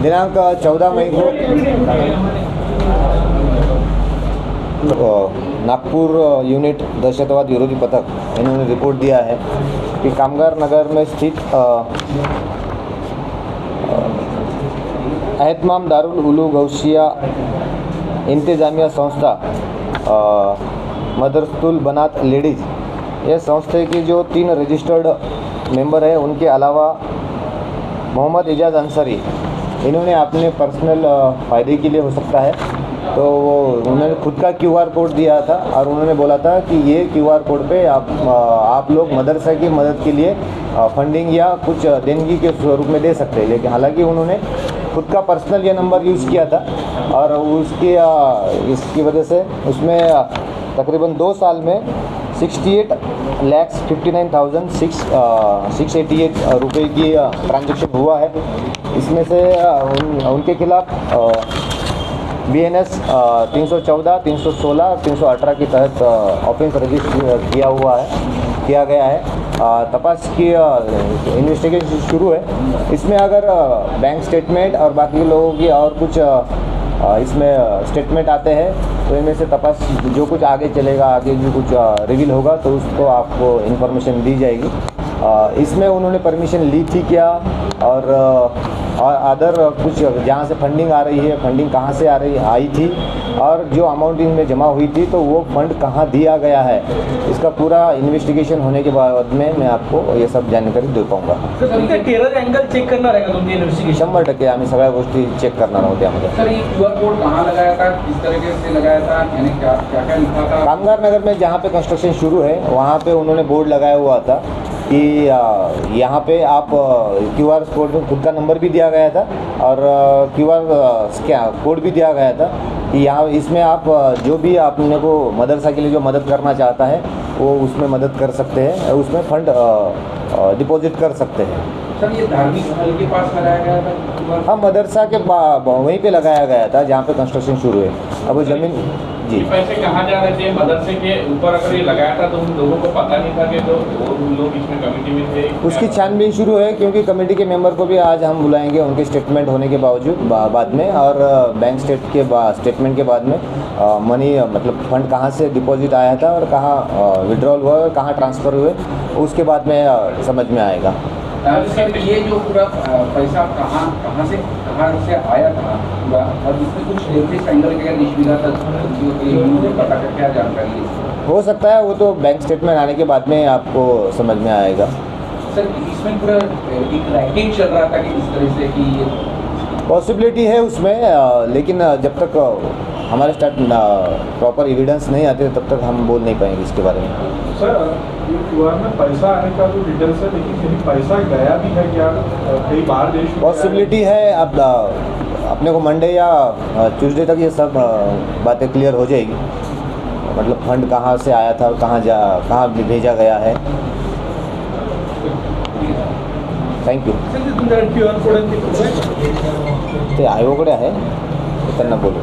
दिनांक 14 मई को नागपुर यूनिट दहशतवाद विरोधी पथक इन्होंने रिपोर्ट दिया है कि कामगार नगर में स्थित एहतमाम दारुल उलू गौसिया इंतजामिया संस्था मदरसतुल बनात लेडीज़, ये संस्था की जो 3 रजिस्टर्ड मेंबर है उनके अलावा मोहम्मद एजाज अंसारी, इन्होंने अपने पर्सनल फ़ायदे के लिए हो सकता है तो वो उन्होंने खुद का QR कोड दिया था और उन्होंने बोला था कि ये QR कोड पे आप लोग मदरसा की मदद के लिए फंडिंग या कुछ देनगी के स्वरूप में दे सकते हैं। लेकिन हालांकि उन्होंने खुद का पर्सनल ये नंबर यूज़ किया था और इसकी वजह से उसमें तकरीबन 2 साल में 68,59,688 रुपये की ट्रांजैक्शन हुआ है। इसमें से उनके खिलाफ BNS 314, 316 और 318 के तहत ऑफेंस रजिस्टर किया गया है। तपास की इन्वेस्टिगेशन शुरू है। इसमें अगर बैंक स्टेटमेंट और बाकी लोगों की और कुछ इसमें स्टेटमेंट आते हैं तो इनमें से तपास जो कुछ आगे चलेगा, आगे जो कुछ रिवील होगा तो उसको आपको इन्फॉर्मेशन दी जाएगी। इसमें उन्होंने परमिशन ली थी क्या और अदर कुछ जहाँ से फंडिंग आ रही है, फंडिंग कहाँ से आई थी और जो अमाउंट इनमें जमा हुई थी तो वो फंड कहाँ दिया गया है, इसका पूरा इन्वेस्टिगेशन होने के बाद में मैं आपको ये सब जानकारी दे पाऊँगा। टेरर एंगल चेक करना रहेगा तुमची इन्व्हेस्टिगेशन 100% आम्ही सगळ्या गोष्टी चेक करणार आहोत त्यामध्ये। सर, ये QR कोड कहाँ लगाया था, किस तरीके से लगाया था, यानी क्या क्या लिखा था? कामगार नगर में जहाँ पे कंस्ट्रक्शन शुरू है वहाँ पे उन्होंने बोर्ड लगाया हुआ था कि यहाँ पे आप QR कोड में खुद का नंबर भी दिया गया था और QR कोड भी दिया गया था कि यहाँ इसमें आप जो भी आपने को मदरसा के लिए जो मदद करना चाहता है वो उसमें मदद कर सकते हैं, उसमें फंड डिपॉजिट कर सकते हैं। सर, ये धार्मिक स्थल के पास लगाया गया था? हाँ, मदरसा के वहीं पे लगाया गया था जहाँ पे कंस्ट्रक्शन शुरू है। अब वो ज़मीन जी पैसे कहाँ जा रहे थे? मदरसे के ऊपर अगर ये लगाया था तो उन लोगों को पता नहीं था कि तो लोग इसमें कमेटी में थे? उसकी छानबीन शुरू है क्योंकि कमेटी के मेंबर को भी आज हम बुलाएंगे उनके स्टेटमेंट होने के बावजूद बाद में और बैंक स्टेटमेंट के बाद में मनी मतलब फंड कहाँ से डिपॉजिट आया था और कहाँ विड्रॉल हुआ और कहाँ ट्रांसफ़र हुए उसके बाद में समझ में आएगा। सर, ये जो पूरा पैसा कहाँ से आया था पूरा, और इसमें कुछ लेवरेज एंगल का निश मिला था पता कर क्या जानकारी हो सकता है, वो तो बैंक स्टेटमेंट आने के बाद में आपको समझ में आएगा। सर, इसमें पूरा एक रैकेट चल रहा था कि इस तरह से कि पॉसिबिलिटी है उसमें, लेकिन जब तक हमारे प्रॉपर एविडेंस नहीं आते तब तक हम बोल नहीं पाएंगे इसके बारे में। सर, QR में पैसा आने का जो डिटेल्स है, लेकिन कहीं पैसा गया भी है क्या, कहीं बाहर देश में? पॉसिबिलिटी है। अब अपने को मंडे या ट्यूसडे तक ये सब बातें क्लियर हो जाएगी, मतलब फंड कहाँ से आया था, कहाँ भेजा गया है। थँक्यू। ते आयोकडे आहे त्यांना बोलू।